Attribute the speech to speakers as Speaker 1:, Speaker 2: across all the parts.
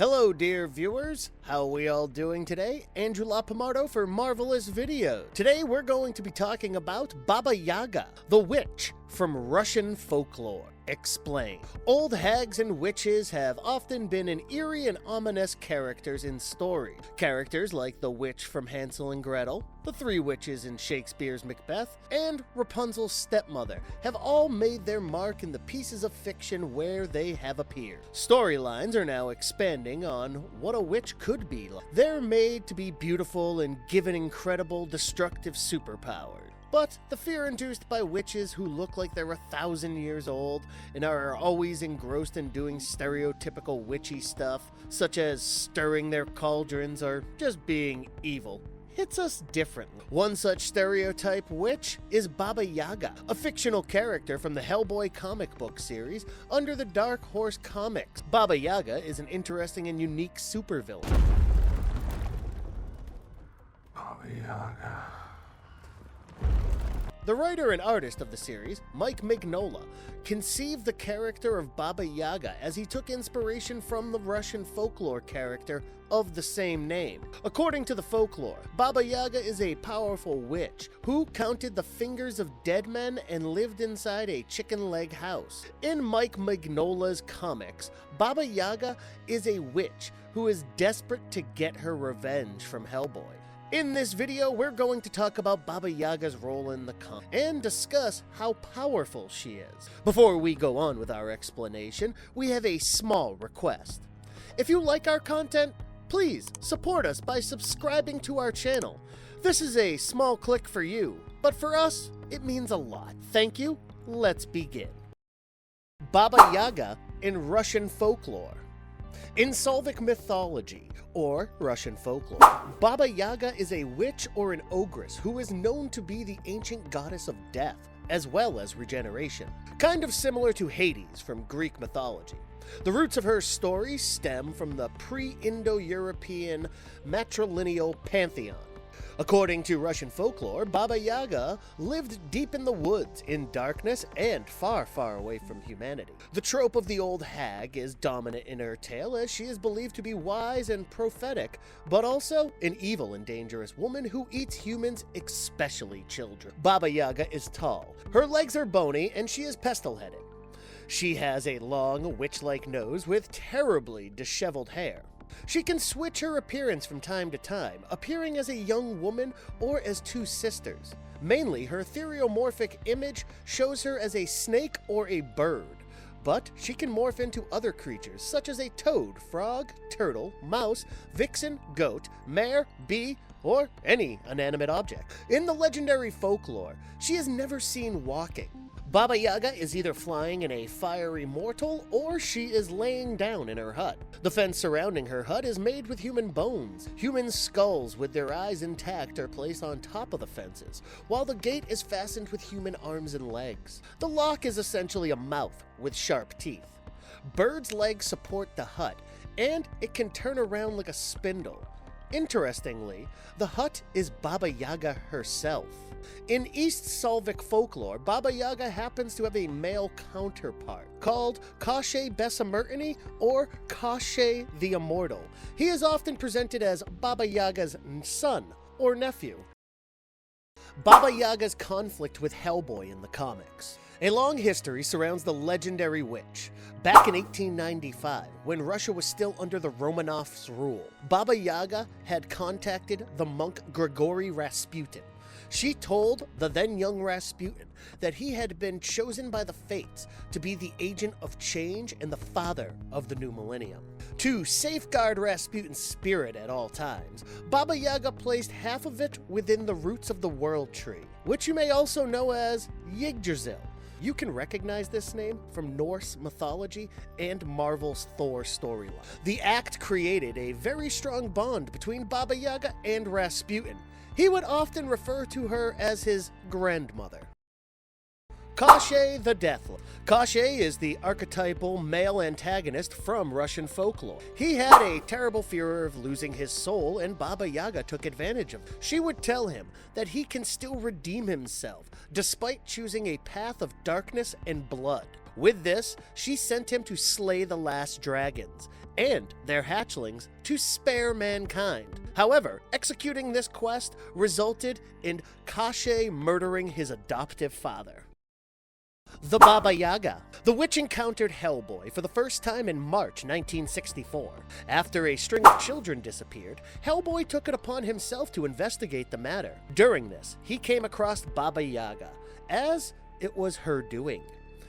Speaker 1: Hello dear viewers, how are we all doing today? Andrew LaPomardo for Marvelous Video. Today we're going to be talking about Baba Yaga, the witch from Russian folklore. Explain. Old hags and witches have often been an eerie and ominous characters in story. Characters like the witch from Hansel and Gretel, the three witches in Shakespeare's Macbeth, and Rapunzel's stepmother have all made their mark in the pieces of fiction where they have appeared. Storylines are now expanding on what a witch could be like. They're made to be beautiful and given incredible destructive superpowers. But the fear induced by witches who look like they're 1,000 years old and are always engrossed in doing stereotypical witchy stuff, such as stirring their cauldrons or just being evil, hits us differently. One such stereotype witch is Baba Yaga, a fictional character from the Hellboy comic book series under the Dark Horse Comics. Baba Yaga is an interesting and unique supervillain.
Speaker 2: Baba Yaga.
Speaker 1: The writer and artist of the series, Mignola, conceived the character of Baba Yaga as he took inspiration from the Russian folklore character of the same name. According to the folklore, Baba Yaga is a powerful witch who counted the fingers of dead men and lived inside a chicken leg house. In Mike Mignola's comics, Baba Yaga is a witch who is desperate to get her revenge from Hellboy. In this video, we're going to talk about Baba Yaga's role in the comic and discuss how powerful she is. Before we go on with our explanation, we have a small request. If you like our content, please support us by subscribing to our channel. This is a small click for you, but for us, it means a lot. Thank you. Let's begin. Baba Yaga in Russian folklore. In Slavic mythology, or Russian folklore, Baba Yaga is a witch or an ogress who is known to be the ancient goddess of death, as well as regeneration, kind of similar to Hades from Greek mythology. The roots of her story stem from the pre-Indo-European matrilineal pantheon. According to Russian folklore, Baba Yaga lived deep in the woods, in darkness, and far, far away from humanity. The trope of the old hag is dominant in her tale, as she is believed to be wise and prophetic, but also an evil and dangerous woman who eats humans, especially children. Baba Yaga is tall, her legs are bony, and she is pestle-headed. She has a long, witch-like nose with terribly disheveled hair. She can switch her appearance from time to time, appearing as a young woman or as two sisters. Mainly, her theriomorphic image shows her as a snake or a bird, but she can morph into other creatures such as a toad, frog, turtle, mouse, vixen, goat, mare, bee, or any inanimate object. In the legendary folklore, she is never seen walking. Baba Yaga is either flying in a fiery mortal or she is laying down in her hut. The fence surrounding her hut is made with human bones. Human skulls with their eyes intact are placed on top of the fences, while the gate is fastened with human arms and legs. The lock is essentially a mouth with sharp teeth. Birds' legs support the hut, and it can turn around like a spindle. Interestingly, the hut is Baba Yaga herself. In East Slavic folklore, Baba Yaga happens to have a male counterpart called Koshchei Besamertny or Koshchei the Immortal. He is often presented as Baba Yaga's son or nephew. Baba Yaga's conflict with Hellboy in the comics. A long history surrounds the legendary witch. Back in 1895, when Russia was still under the Romanovs' rule, Baba Yaga had contacted the monk Grigory Rasputin. She told the then young Rasputin that he had been chosen by the fates to be the agent of change and the father of the new millennium. To safeguard Rasputin's spirit at all times, Baba Yaga placed half of it within the roots of the World Tree, which you may also know as Yggdrasil. You can recognize this name from Norse mythology and Marvel's Thor storyline. The act created a very strong bond between Baba Yaga and Rasputin. He would often refer to her as his grandmother. Koshchei the Deathless. Koshchei is the archetypal male antagonist from Russian folklore. He had a terrible fear of losing his soul, and Baba Yaga took advantage of it. She would tell him that he can still redeem himself, despite choosing a path of darkness and blood. With this, she sent him to slay the last dragons, and their hatchlings to spare mankind. However, executing this quest resulted in Koshe murdering his adoptive father. The Baba Yaga. The witch encountered Hellboy for the first time in March 1964. After a string of children disappeared, Hellboy took it upon himself to investigate the matter. During this, he came across Baba Yaga, as it was her doing.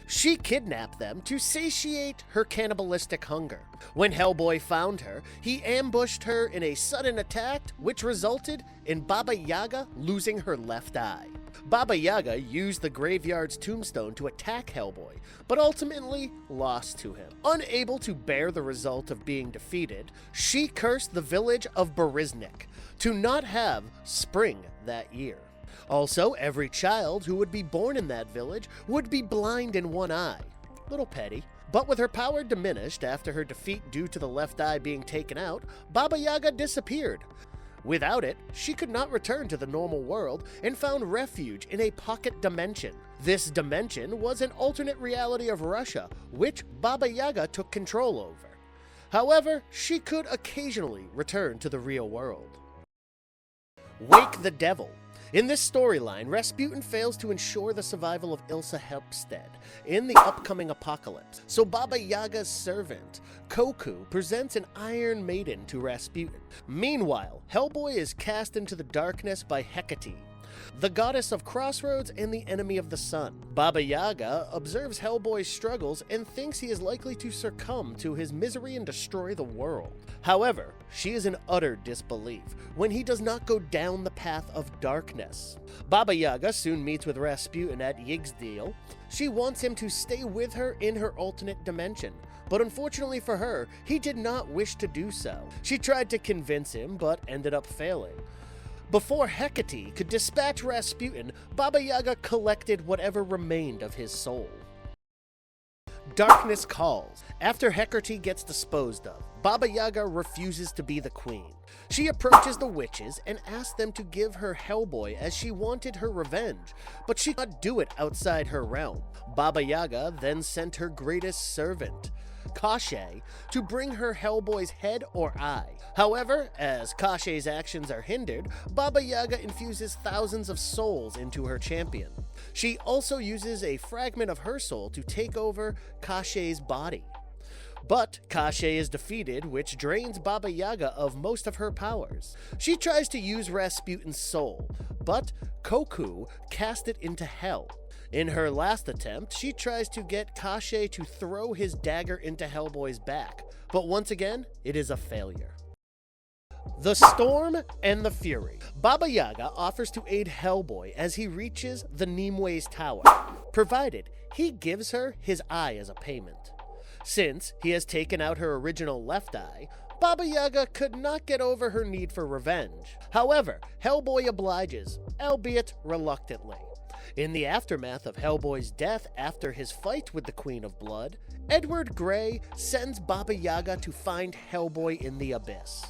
Speaker 1: She kidnapped them to satiate her cannibalistic hunger. When Hellboy found her, he ambushed her in a sudden attack, which resulted in Baba Yaga losing her left eye. Baba Yaga used the graveyard's tombstone to attack Hellboy, but ultimately lost to him. Unable to bear the result of being defeated, she cursed the village of Bereznik to not have spring that year. Also, every child who would be born in that village would be blind in one eye. Little petty. But with her power diminished after her defeat due to the left eye being taken out, Baba Yaga disappeared. Without it, she could not return to the normal world and found refuge in a pocket dimension. This dimension was an alternate reality of Russia, which Baba Yaga took control over. However, she could occasionally return to the real world. Wake the Devil. In this storyline, Rasputin fails to ensure the survival of Ilsa Hempstead in the upcoming apocalypse, so Baba Yaga's servant, Koku, presents an Iron Maiden to Rasputin. Meanwhile, Hellboy is cast into the darkness by Hecate, the goddess of crossroads and the enemy of the sun. Baba Yaga observes Hellboy's struggles and thinks he is likely to succumb to his misery and destroy the world. However, she is in utter disbelief when he does not go down the path of darkness. Baba Yaga soon meets with Rasputin at Yggdrasil. She wants him to stay with her in her alternate dimension, but unfortunately for her, he did not wish to do so. She tried to convince him, but ended up failing. Before Hecate could dispatch Rasputin, Baba Yaga collected whatever remained of his soul. Darkness calls. After Hecate gets disposed of, Baba Yaga refuses to be the queen. She approaches the witches and asks them to give her Hellboy as she wanted her revenge, but she could not do it outside her realm. Baba Yaga then sent her greatest servant, Koshe, to bring her Hellboy's head or eye. However, as Koshe's actions are hindered, Baba Yaga infuses thousands of souls into her champion. She also uses a fragment of her soul to take over Koshe's body. But Koshe is defeated, which drains Baba Yaga of most of her powers. She tries to use Rasputin's soul, but Koku cast it into hell. In her last attempt, she tries to get Koshe to throw his dagger into Hellboy's back, but once again, it is a failure. The Storm and the Fury. Baba Yaga offers to aid Hellboy as he reaches the Nimue's tower, provided he gives her his eye as a payment. Since he has taken out her original left eye, Baba Yaga could not get over her need for revenge. However, Hellboy obliges, albeit reluctantly. In the aftermath of Hellboy's death after his fight with the Queen of Blood, Edward Grey sends Baba Yaga to find Hellboy in the abyss.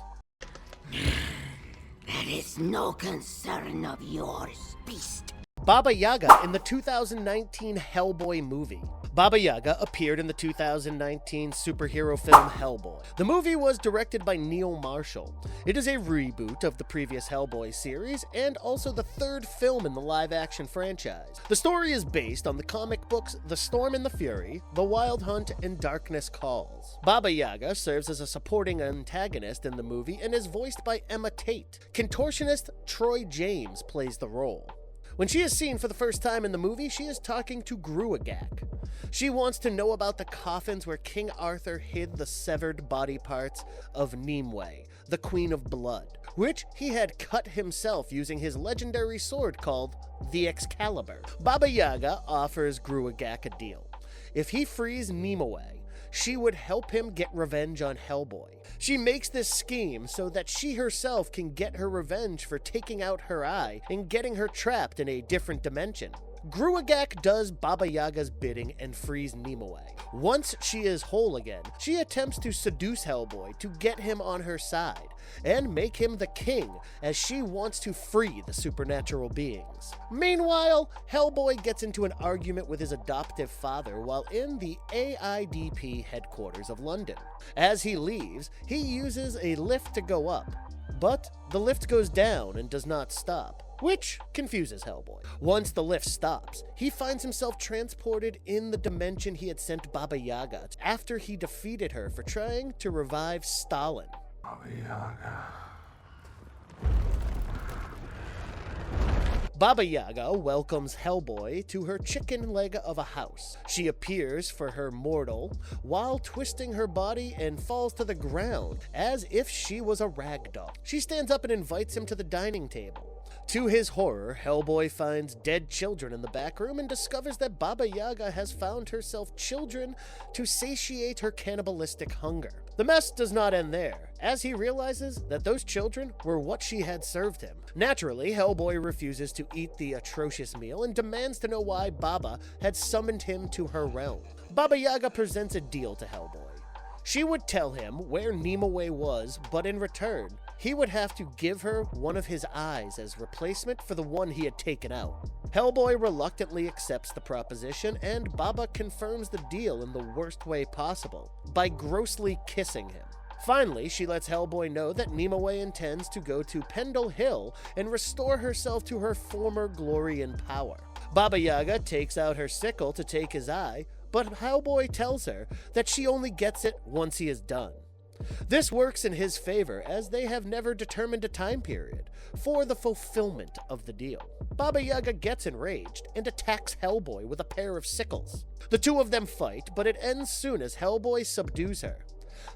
Speaker 3: That is no concern of yours, beast.
Speaker 1: Baba Yaga in the 2019 Hellboy movie. Baba Yaga appeared in the 2019 superhero film Hellboy. The movie was directed by Neil Marshall. It is a reboot of the previous Hellboy series and also the third film in the live-action franchise. The story is based on the comic books The Storm and the Fury, The Wild Hunt, and Darkness Calls. Baba Yaga serves as a supporting antagonist in the movie and is voiced by Emma Tate. Contortionist Troy James plays the role. When she is seen for the first time in the movie, she is talking to Gruagach. She wants to know about the coffins where King Arthur hid the severed body parts of Nimue, the Queen of Blood, which he had cut himself using his legendary sword called the Excalibur. Baba Yaga offers Gruagach a deal. If he frees Nimue, she would help him get revenge on Hellboy. She makes this scheme so that she herself can get her revenge for taking out her eye and getting her trapped in a different dimension. Gruagach does Baba Yaga's bidding and frees Nimue. Once she is whole again, she attempts to seduce Hellboy to get him on her side and make him the king, as she wants to free the supernatural beings. Meanwhile, Hellboy gets into an argument with his adoptive father while in the AIDP headquarters of London. As he leaves, he uses a lift to go up, but the lift goes down and does not stop, which confuses Hellboy. Once the lift stops, he finds himself transported in the dimension he had sent Baba Yaga after he defeated her for trying to revive Stalin.
Speaker 2: Baba Yaga.
Speaker 1: Baba Yaga welcomes Hellboy to her chicken leg of a house. She appears for her mortal while twisting her body and falls to the ground as if she was a rag doll. She stands up and invites him to the dining table. To his horror, Hellboy finds dead children in the back room and discovers that Baba Yaga has found herself children to satiate her cannibalistic hunger. The mess does not end there, as he realizes that those children were what she had served him. Naturally, Hellboy refuses to eat the atrocious meal and demands to know why Baba had summoned him to her realm. Baba Yaga presents a deal to Hellboy. She would tell him where Nimue was, but in return, he would have to give her one of his eyes as replacement for the one he had taken out. Hellboy reluctantly accepts the proposition, and Baba confirms the deal in the worst way possible, by grossly kissing him. Finally, she lets Hellboy know that Nimue intends to go to Pendle Hill and restore herself to her former glory and power. Baba Yaga takes out her sickle to take his eye, but Hellboy tells her that she only gets it once he is done. This works in his favor, as they have never determined a time period for the fulfillment of the deal. Baba Yaga gets enraged and attacks Hellboy with a pair of sickles. The two of them fight, but it ends soon as Hellboy subdues her.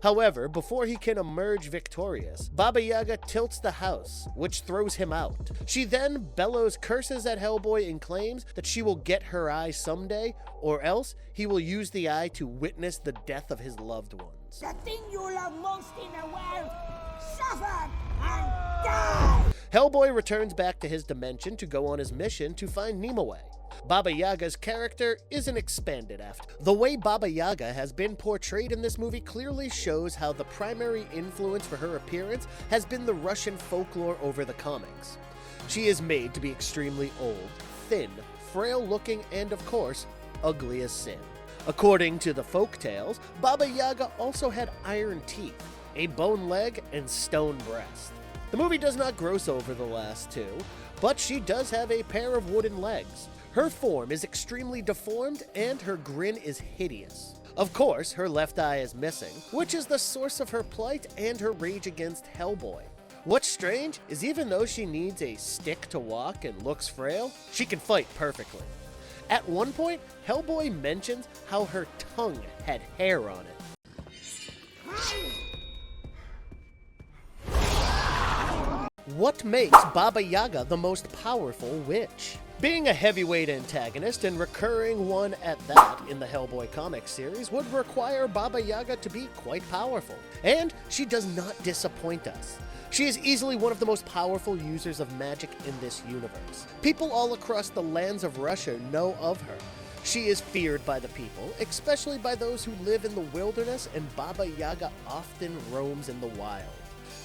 Speaker 1: However, before he can emerge victorious, Baba Yaga tilts the house, which throws him out. She then bellows curses at Hellboy and claims that she will get her eye someday, or else he will use the eye to witness the death of his loved ones.
Speaker 3: The thing you love most in the world suffered and died!
Speaker 1: Hellboy returns back to his dimension to go on his mission to find Nimue. Baba Yaga's character isn't expanded after. The way Baba Yaga has been portrayed in this movie clearly shows how the primary influence for her appearance has been the Russian folklore over the comics. She is made to be extremely old, thin, frail-looking, and of course, ugly as sin. According to the folk tales, Baba Yaga also had iron teeth, a bone leg, and stone breast. The movie does not gross over the last two, but she does have a pair of wooden legs. Her form is extremely deformed, and her grin is hideous. Of course, her left eye is missing, which is the source of her plight and her rage against Hellboy. What's strange is even though she needs a stick to walk and looks frail, she can fight perfectly. At one point, Hellboy mentions how her tongue had hair on it. What makes Baba Yaga the most powerful witch? Being a heavyweight antagonist, and recurring one at that in the Hellboy comic series, would require Baba Yaga to be quite powerful. And she does not disappoint us. She is easily one of the most powerful users of magic in this universe. People all across the lands of Russia know of her. She is feared by the people, especially by those who live in the wilderness, and Baba Yaga often roams in the wild.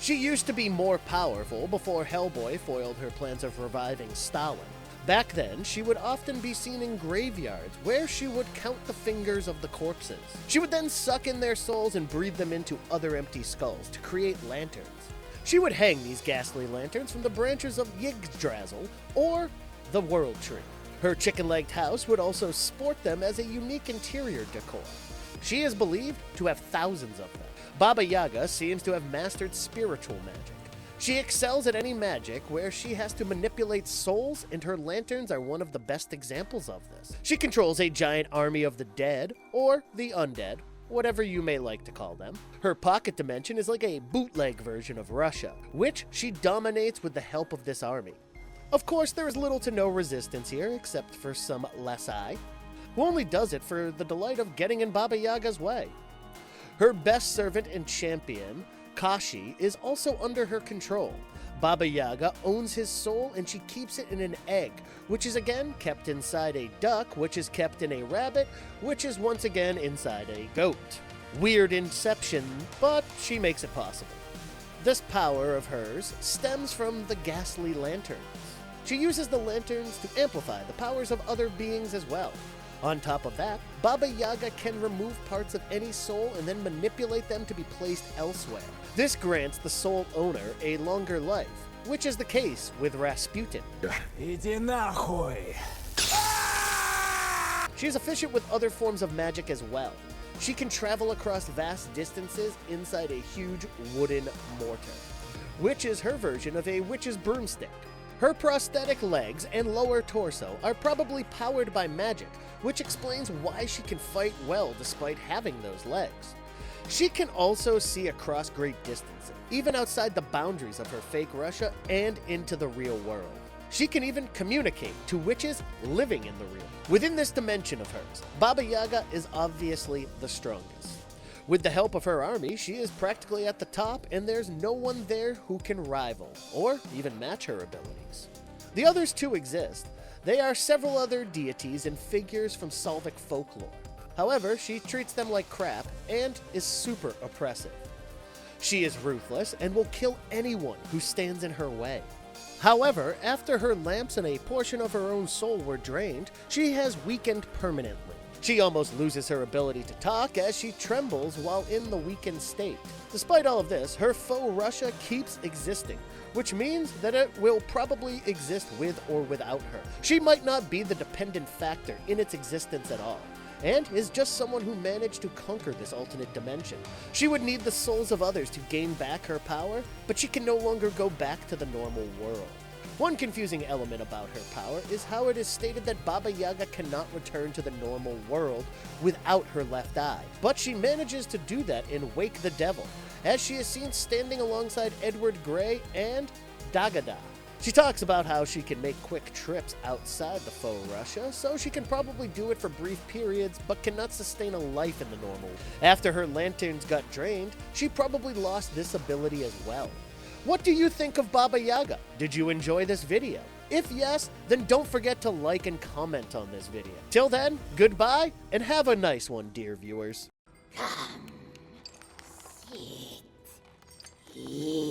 Speaker 1: She used to be more powerful before Hellboy foiled her plans of reviving Stalin. Back then, she would often be seen in graveyards, where she would count the fingers of the corpses. She would then suck in their souls and breathe them into other empty skulls to create lanterns. She would hang these ghastly lanterns from the branches of Yggdrasil or the World Tree. Her chicken-legged house would also sport them as a unique interior decor. She is believed to have thousands of them. Baba Yaga seems to have mastered spiritual magic. She excels at any magic where she has to manipulate souls, and her lanterns are one of the best examples of this. She controls a giant army of the dead, or the undead, whatever you may like to call them. Her pocket dimension is like a bootleg version of Russia, which she dominates with the help of this army. Of course, there is little to no resistance here, except for some Lasai, who only does it for the delight of getting in Baba Yaga's way. Her best servant and champion, Kashi, is also under her control. Baba Yaga owns his soul and she keeps it in an egg, which is again kept inside a duck, which is kept in a rabbit, which is once again inside a goat. Weird inception, but she makes it possible. This power of hers stems from the ghastly lanterns. She uses the lanterns to amplify the powers of other beings as well. On top of that, Baba Yaga can remove parts of any soul and then manipulate them to be placed elsewhere. This grants the soul owner a longer life, which is the case with Rasputin.
Speaker 4: Иди нахуй!
Speaker 1: She is efficient with other forms of magic as well. She can travel across vast distances inside a huge wooden mortar, which is her version of a witch's broomstick. Her prosthetic legs and lower torso are probably powered by magic, which explains why she can fight well despite having those legs. She can also see across great distances, even outside the boundaries of her fake Russia and into the real world. She can even communicate to witches living in the real. Within this dimension of hers, Baba Yaga is obviously the strongest. With the help of her army, she is practically at the top, and there's no one there who can rival or even match her abilities. The others too exist. They are several other deities and figures from Slavic folklore. However, she treats them like crap and is super oppressive. She is ruthless and will kill anyone who stands in her way. However, after her lamps and a portion of her own soul were drained, she has weakened permanently. She almost loses her ability to talk as she trembles while in the weakened state. Despite all of this, her foe Russia keeps existing, which means that it will probably exist with or without her. She might not be the dependent factor in its existence at all, and is just someone who managed to conquer this alternate dimension. She would need the souls of others to gain back her power, but she can no longer go back to the normal world. One confusing element about her power is how it is stated that Baba Yaga cannot return to the normal world without her left eye, but she manages to do that in Wake the Devil, as she is seen standing alongside Edward Grey and Dagada. She talks about how she can make quick trips outside the faux Russia, so she can probably do it for brief periods, but cannot sustain a life in the normal. After her lanterns got drained, she probably lost this ability as well. What do you think of Baba Yaga? Did you enjoy this video? If yes, then don't forget to like and comment on this video. Till then, goodbye, and have a nice one, dear viewers.
Speaker 3: Come, sit here.